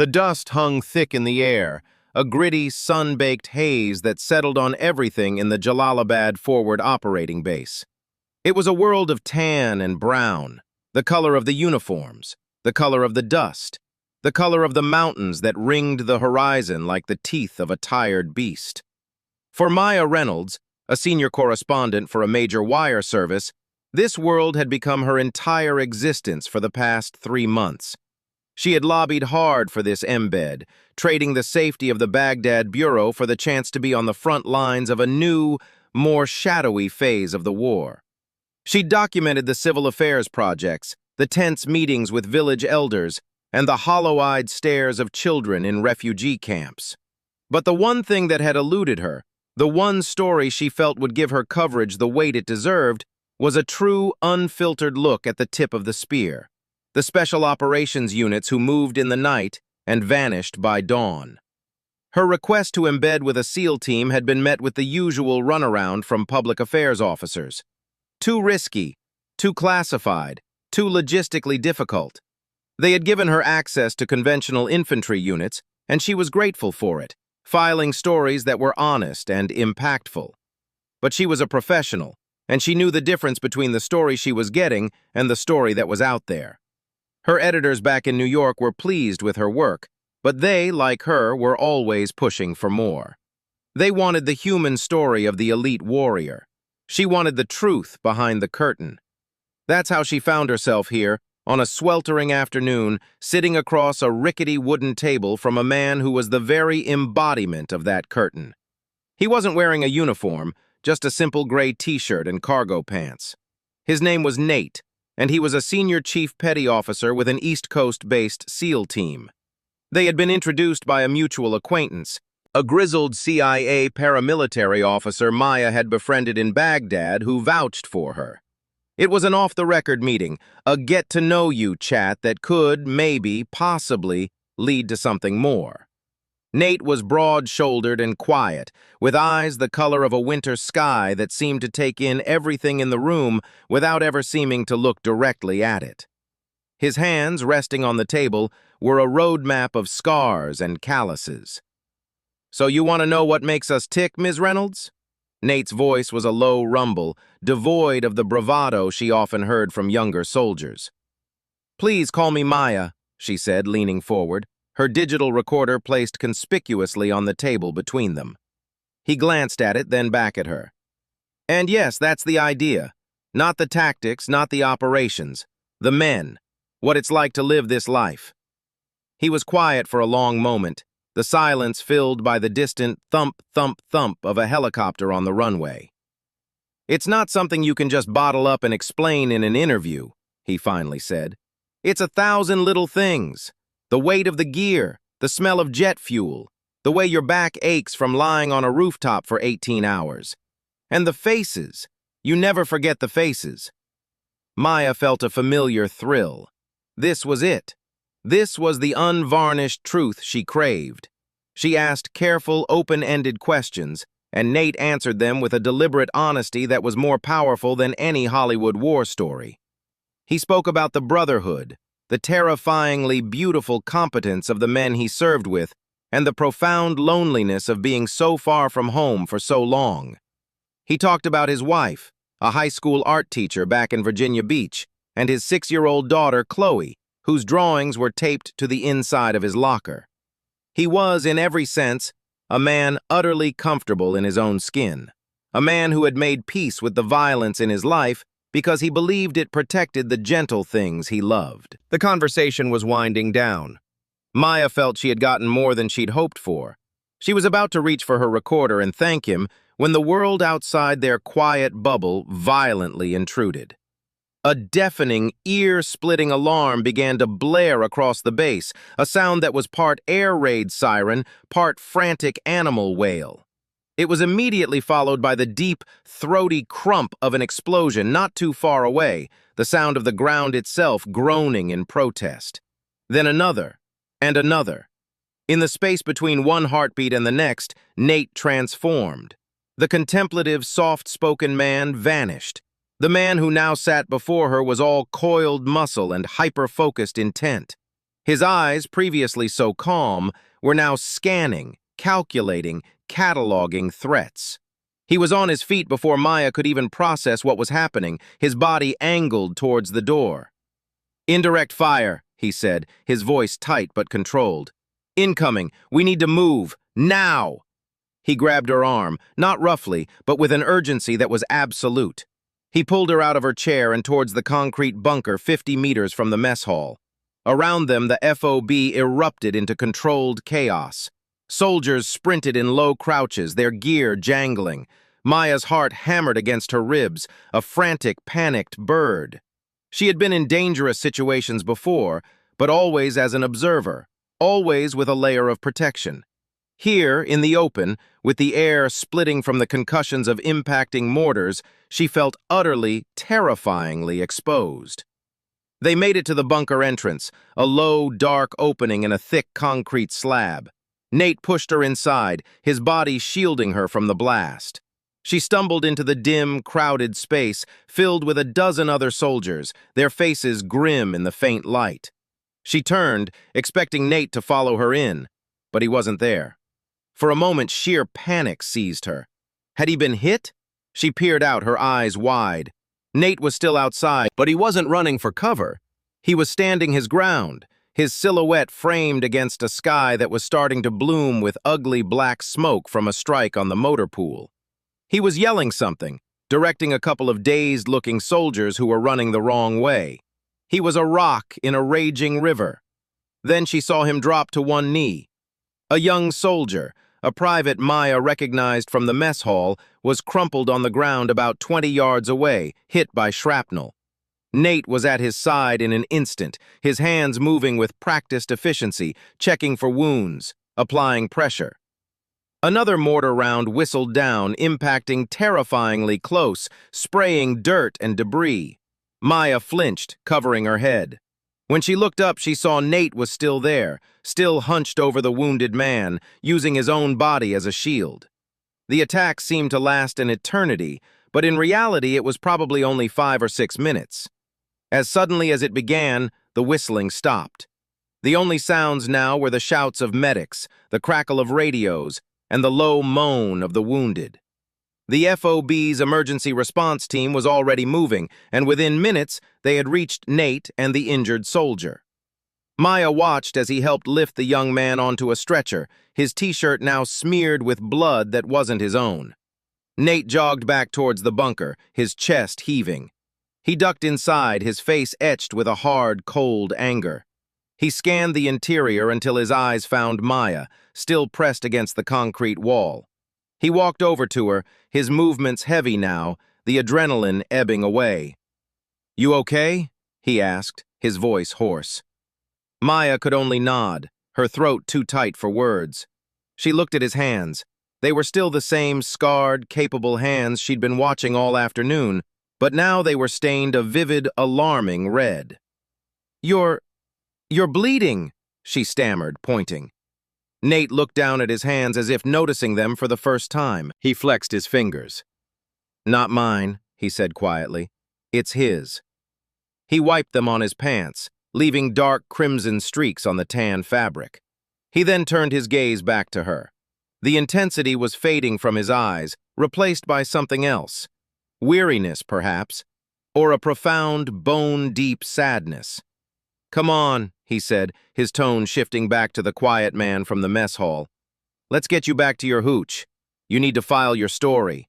The dust hung thick in the air, a gritty, sun-baked haze that settled on everything in the Jalalabad forward operating base. It was a world of tan and brown, the color of the uniforms, the color of the dust, the color of the mountains that ringed the horizon like the teeth of a tired beast. For Maya Reynolds, a senior correspondent for a major wire service, this world had become her entire existence for the past 3 months. She had lobbied hard for this embed, trading the safety of the Baghdad bureau for the chance to be on the front lines of a new, more shadowy phase of the war. She documented the civil affairs projects, the tense meetings with village elders, and the hollow-eyed stares of children in refugee camps. But the one thing that had eluded her, the one story she felt would give her coverage the weight it deserved, was a true, unfiltered look at the tip of the spear. The special operations units who moved in the night and vanished by dawn. Her request to embed with a SEAL team had been met with the usual runaround from public affairs officers. Too risky, too classified, too logistically difficult. They had given her access to conventional infantry units, and she was grateful for it, filing stories that were honest and impactful. But she was a professional, and she knew the difference between the story she was getting and the story that was out there. Her editors back in New York were pleased with her work, but they, like her, were always pushing for more. They wanted the human story of the elite warrior. She wanted the truth behind the curtain. That's how she found herself here, on a sweltering afternoon, sitting across a rickety wooden table from a man who was the very embodiment of that curtain. He wasn't wearing a uniform, just a simple gray t-shirt and cargo pants. His name was Nate, and he was a senior chief petty officer with an East Coast-based SEAL team. They had been introduced by a mutual acquaintance, a grizzled CIA paramilitary officer Maya had befriended in Baghdad who vouched for her. It was an off-the-record meeting, a get-to-know-you chat that could, maybe, possibly, lead to something more. Nate was broad-shouldered and quiet, with eyes the color of a winter sky that seemed to take in everything in the room without ever seeming to look directly at it. His hands, resting on the table, were a roadmap of scars and calluses. "So you want to know what makes us tick, Ms. Reynolds?" Nate's voice was a low rumble, devoid of the bravado she often heard from younger soldiers. "Please call me Maya," she said, leaning forward, her digital recorder placed conspicuously on the table between them. He glanced at it, then back at her. "And yes, that's the idea. Not the tactics, not the operations. The men. What it's like to live this life." He was quiet for a long moment, the silence filled by the distant thump, thump, thump of a helicopter on the runway. "It's not something you can just bottle up and explain in an interview," he finally said. "It's 1,000 little things. The weight of the gear, the smell of jet fuel, the way your back aches from lying on a rooftop for 18 hours. And the faces. You never forget the faces." Maya felt a familiar thrill. This was it. This was the unvarnished truth she craved. She asked careful, open-ended questions, and Nate answered them with a deliberate honesty that was more powerful than any Hollywood war story. He spoke about the brotherhood, the terrifyingly beautiful competence of the men he served with, and the profound loneliness of being so far from home for so long. He talked about his wife, a high school art teacher back in Virginia Beach, and his 6-year-old daughter, Chloe, whose drawings were taped to the inside of his locker. He was, in every sense, a man utterly comfortable in his own skin, a man who had made peace with the violence in his life because he believed it protected the gentle things he loved. The conversation was winding down. Maya felt she had gotten more than she'd hoped for. She was about to reach for her recorder and thank him when the world outside their quiet bubble violently intruded. A deafening, ear-splitting alarm began to blare across the base, a sound that was part air raid siren, part frantic animal wail. It was immediately followed by the deep, throaty crump of an explosion not too far away, the sound of the ground itself groaning in protest. Then another, and another. In the space between one heartbeat and the next, Nate transformed. The contemplative, soft-spoken man vanished. The man who now sat before her was all coiled muscle and hyper-focused intent. His eyes, previously so calm, were now scanning, calculating, cataloging threats. He was on his feet before Maya could even process what was happening, his body angled towards the door. "Indirect fire," he said, his voice tight but controlled. "Incoming. We need to move. Now!" He grabbed her arm, not roughly, but with an urgency that was absolute. He pulled her out of her chair and towards the concrete bunker 50 meters from the mess hall. Around them, the FOB erupted into controlled chaos. Soldiers sprinted in low crouches, their gear jangling. Maya's heart hammered against her ribs, a frantic, panicked bird. She had been in dangerous situations before, but always as an observer, always with a layer of protection. Here, in the open, with the air splitting from the concussions of impacting mortars, she felt utterly, terrifyingly exposed. They made it to the bunker entrance, a low, dark opening in a thick concrete slab. Nate pushed her inside, his body shielding her from the blast. She stumbled into the dim, crowded space, filled with a dozen other soldiers, their faces grim in the faint light. She turned, expecting Nate to follow her in, but he wasn't there. For a moment, sheer panic seized her. Had he been hit? She peered out, her eyes wide. Nate was still outside, but he wasn't running for cover. He was standing his ground, his silhouette framed against a sky that was starting to bloom with ugly black smoke from a strike on the motor pool. He was yelling something, directing a couple of dazed-looking soldiers who were running the wrong way. He was a rock in a raging river. Then she saw him drop to one knee. A young soldier, a private Maya recognized from the mess hall, was crumpled on the ground about 20 yards away, hit by shrapnel. Nate was at his side in an instant, his hands moving with practiced efficiency, checking for wounds, applying pressure. Another mortar round whistled down, impacting terrifyingly close, spraying dirt and debris. Maya flinched, covering her head. When she looked up, she saw Nate was still there, still hunched over the wounded man, using his own body as a shield. The attack seemed to last an eternity, but in reality it was probably only 5 or 6 minutes. As suddenly as it began, the whistling stopped. The only sounds now were the shouts of medics, the crackle of radios, and the low moan of the wounded. The FOB's emergency response team was already moving, and within minutes, they had reached Nate and the injured soldier. Maya watched as he helped lift the young man onto a stretcher, his t-shirt now smeared with blood that wasn't his own. Nate jogged back towards the bunker, his chest heaving. He ducked inside, his face etched with a hard, cold anger. He scanned the interior until his eyes found Maya, still pressed against the concrete wall. He walked over to her, his movements heavy now, the adrenaline ebbing away. "You okay?" he asked, his voice hoarse. Maya could only nod, her throat too tight for words. She looked at his hands. They were still the same scarred, capable hands she'd been watching all afternoon, but now they were stained a vivid, alarming red. You're bleeding," she stammered, pointing. Nate looked down at his hands as if noticing them for the first time. He flexed his fingers. "Not mine," he said quietly. "It's his." He wiped them on his pants, leaving dark crimson streaks on the tan fabric. He then turned his gaze back to her. The intensity was fading from his eyes, replaced by something else. Weariness, perhaps, or a profound, bone-deep sadness. "Come on," he said, his tone shifting back to the quiet man from the mess hall. "Let's get you back to your hooch. You need to file your story."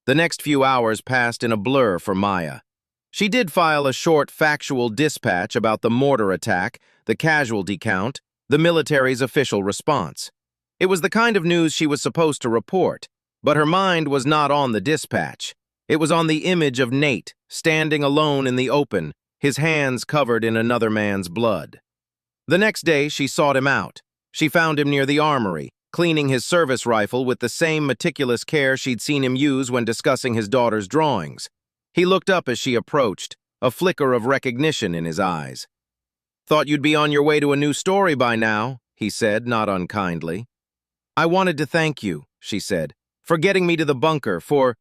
The next few hours passed in a blur for Maya. She did file a short, factual dispatch about the mortar attack, the casualty count, the military's official response. It was the kind of news she was supposed to report, but her mind was not on the dispatch. It was on the image of Nate, standing alone in the open, his hands covered in another man's blood. The next day, she sought him out. She found him near the armory, cleaning his service rifle with the same meticulous care she'd seen him use when discussing his daughter's drawings. He looked up as she approached, a flicker of recognition in his eyes. "Thought you'd be on your way to a new story by now," he said, not unkindly. "I wanted to thank you," she said, "for getting me to the bunker, for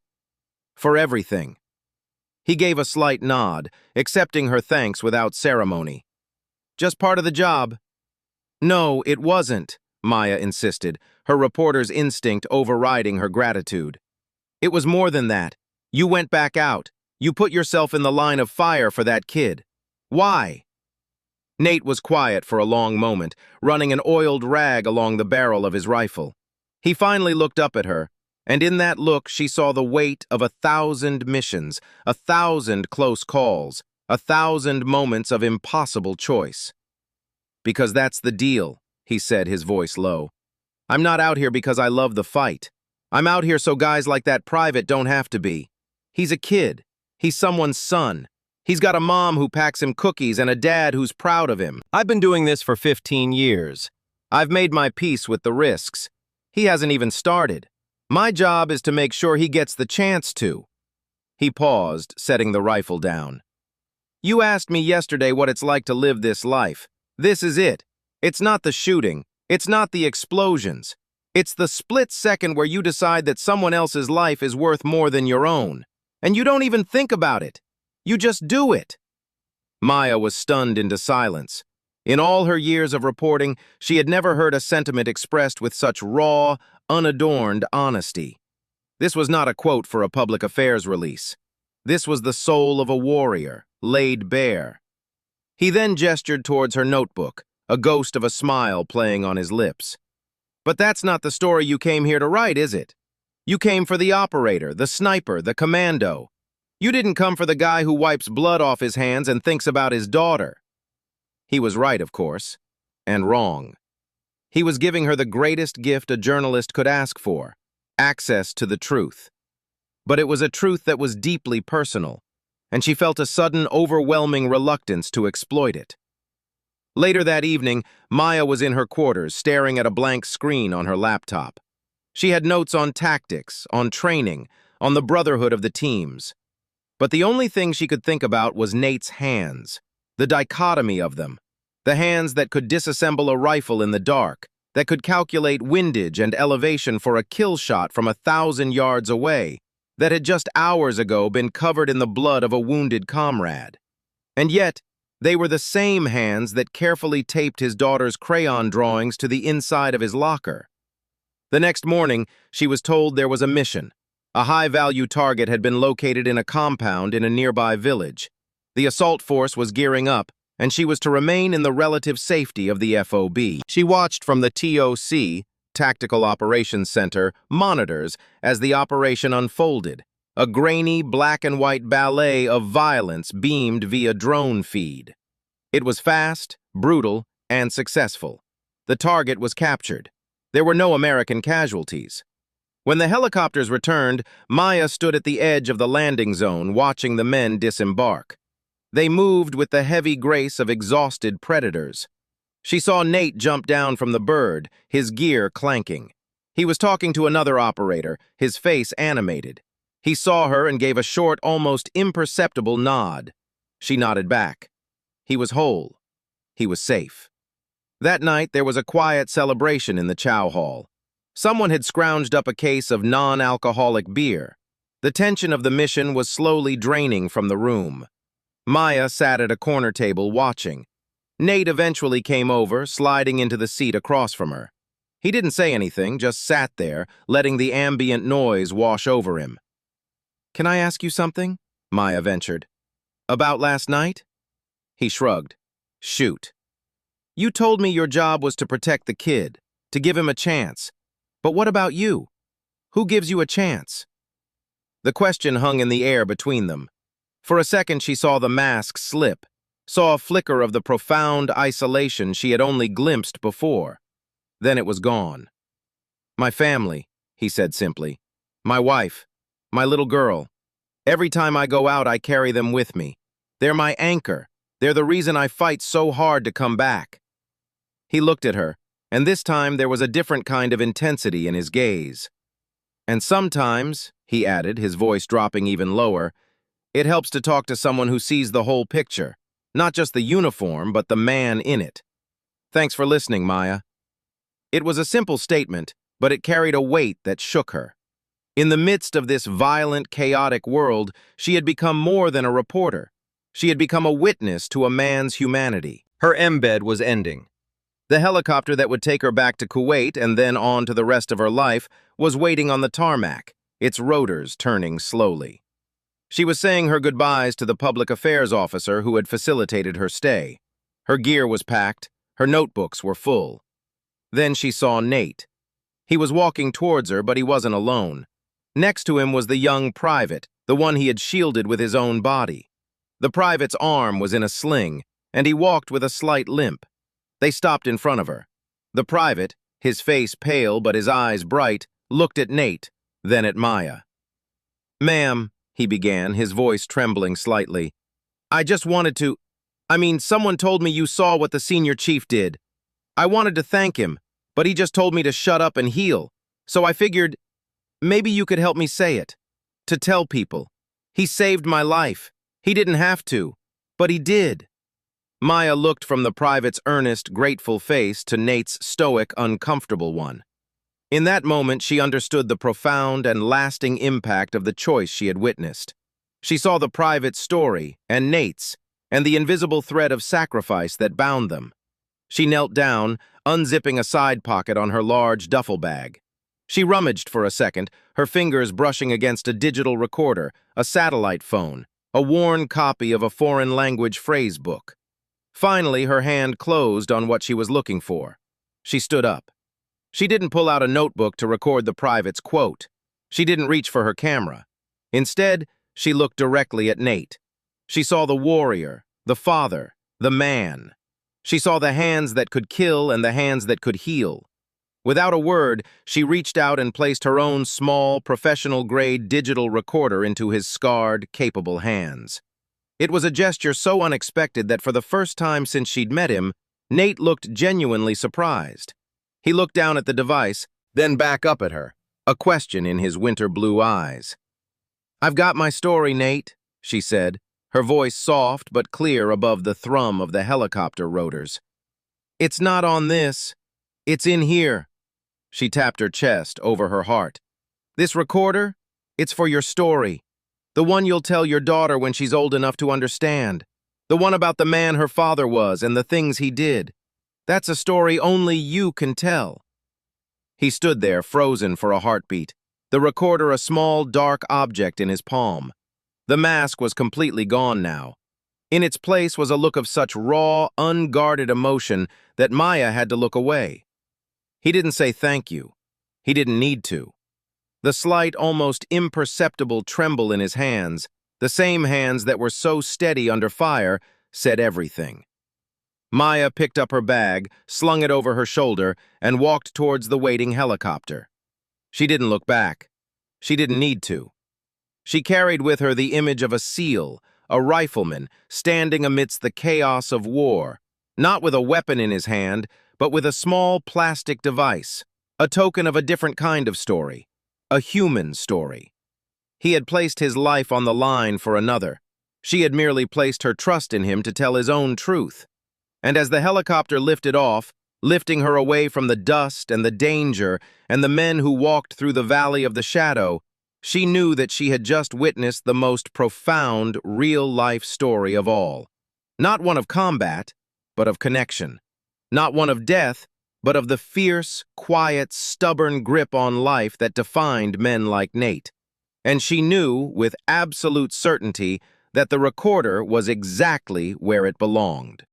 everything." He gave a slight nod, accepting her thanks without ceremony. Just part of the job. No, it wasn't, Maya insisted, her reporter's instinct overriding her gratitude. It was more than that. You went back out. You put yourself in the line of fire for that kid. Why? Nate was quiet for a long moment, running an oiled rag along the barrel of his rifle. He finally looked up at her, and in that look she saw the weight of 1,000 missions, 1,000 close calls, 1,000 moments of impossible choice. Because that's the deal, he said, his voice low. I'm not out here because I love the fight. I'm out here so guys like that private don't have to be. He's a kid. He's someone's son. He's got a mom who packs him cookies and a dad who's proud of him. I've been doing this for 15 years. I've made my peace with the risks. He hasn't even started. My job is to make sure he gets the chance to. He paused, setting the rifle down. You asked me yesterday what it's like to live this life. This is it. It's not the shooting. It's not the explosions. It's the split second where you decide that someone else's life is worth more than your own. And you don't even think about it. You just do it. Maya was stunned into silence. In all her years of reporting, she had never heard a sentiment expressed with such raw, unadorned honesty. This was not a quote for a public affairs release. This was the soul of a warrior, laid bare. He then gestured towards her notebook, a ghost of a smile playing on his lips. But that's not the story you came here to write, is it? You came for the operator, the sniper, the commando. You didn't come for the guy who wipes blood off his hands and thinks about his daughter. He was right, of course, and wrong. He was giving her the greatest gift a journalist could ask for, access to the truth. But it was a truth that was deeply personal, and she felt a sudden, overwhelming reluctance to exploit it. Later that evening, Maya was in her quarters, staring at a blank screen on her laptop. She had notes on tactics, on training, on the brotherhood of the teams. But the only thing she could think about was Nate's hands, the dichotomy of them, the hands that could disassemble a rifle in the dark, that could calculate windage and elevation for a kill shot from 1,000 yards away, that had just hours ago been covered in the blood of a wounded comrade. And yet, they were the same hands that carefully taped his daughter's crayon drawings to the inside of his locker. The next morning, she was told there was a mission. A high-value target had been located in a compound in a nearby village. The assault force was gearing up, and she was to remain in the relative safety of the FOB. She watched from the TOC, Tactical Operations Center, monitors as the operation unfolded. A grainy black-and-white ballet of violence beamed via drone feed. It was fast, brutal, and successful. The target was captured. There were no American casualties. When the helicopters returned, Maya stood at the edge of the landing zone watching the men disembark. They moved with the heavy grace of exhausted predators. She saw Nate jump down from the bird, his gear clanking. He was talking to another operator, his face animated. He saw her and gave a short, almost imperceptible nod. She nodded back. He was whole. He was safe. That night, there was a quiet celebration in the chow hall. Someone had scrounged up a case of non-alcoholic beer. The tension of the mission was slowly draining from the room. Maya sat at a corner table watching. Nate eventually came over, sliding into the seat across from her. He didn't say anything, just sat there, letting the ambient noise wash over him. "Can I ask you something?" Maya ventured. "About last night?" He shrugged. "Shoot. You told me your job was to protect the kid, to give him a chance. But what about you? Who gives you a chance?" The question hung in the air between them. For a second she saw the mask slip, saw a flicker of the profound isolation she had only glimpsed before. Then it was gone. "My family," he said simply. "My wife. My little girl. Every time I go out, I carry them with me. They're my anchor. They're the reason I fight so hard to come back." He looked at her, and this time there was a different kind of intensity in his gaze. "And sometimes," he added, his voice dropping even lower, "it helps to talk to someone who sees the whole picture, not just the uniform, but the man in it. Thanks for listening, Maya." It was a simple statement, but it carried a weight that shook her. In the midst of this violent, chaotic world, she had become more than a reporter. She had become a witness to a man's humanity. Her embed was ending. The helicopter that would take her back to Kuwait and then on to the rest of her life was waiting on the tarmac, its rotors turning slowly. She was saying her goodbyes to the public affairs officer who had facilitated her stay. Her gear was packed, her notebooks were full. Then she saw Nate. He was walking towards her, but he wasn't alone. Next to him was the young private, the one he had shielded with his own body. The private's arm was in a sling, and he walked with a slight limp. They stopped in front of her. The private, his face pale but his eyes bright, looked at Nate, then at Maya. "Ma'am," he began, his voice trembling slightly, "I just wanted to... someone told me you saw what the senior chief did. I wanted to thank him, but he just told me to shut up and heal. So I figured, maybe you could help me say it. To tell people. He saved my life. He didn't have to, but he did." Maya looked from the private's earnest, grateful face to Nate's stoic, uncomfortable one. In that moment, she understood the profound and lasting impact of the choice she had witnessed. She saw the private's story, and Nate's, and the invisible thread of sacrifice that bound them. She knelt down, unzipping a side pocket on her large duffel bag. She rummaged for a second, her fingers brushing against a digital recorder, a satellite phone, a worn copy of a foreign language phrase book. Finally, her hand closed on what she was looking for. She stood up. She didn't pull out a notebook to record the private's quote. She didn't reach for her camera. Instead, she looked directly at Nate. She saw the warrior, the father, the man. She saw the hands that could kill and the hands that could heal. Without a word, she reached out and placed her own small, professional-grade digital recorder into his scarred, capable hands. It was a gesture so unexpected that for the first time since she'd met him, Nate looked genuinely surprised. He looked down at the device, then back up at her, a question in his winter blue eyes. "I've got my story, Nate," she said, her voice soft but clear above the thrum of the helicopter rotors. "It's not on this. It's in here." She tapped her chest over her heart. "This recorder? It's for your story. The one you'll tell your daughter when she's old enough to understand. The one about the man her father was and the things he did. That's a story only you can tell." He stood there, frozen for a heartbeat, the recorder a small, dark object in his palm. The mask was completely gone now. In its place was a look of such raw, unguarded emotion that Maya had to look away. He didn't say thank you. He didn't need to. The slight, almost imperceptible tremble in his hands, the same hands that were so steady under fire, said everything. Maya picked up her bag, slung it over her shoulder, and walked towards the waiting helicopter. She didn't look back. She didn't need to. She carried with her the image of a SEAL, a rifleman, standing amidst the chaos of war, not with a weapon in his hand, but with a small plastic device, a token of a different kind of story, a human story. He had placed his life on the line for another. She had merely placed her trust in him to tell his own truth. And as the helicopter lifted off, lifting her away from the dust and the danger and the men who walked through the valley of the shadow, she knew that she had just witnessed the most profound, real-life story of all. Not one of combat, but of connection. Not one of death, but of the fierce, quiet, stubborn grip on life that defined men like Nate. And she knew, with absolute certainty, that the recorder was exactly where it belonged.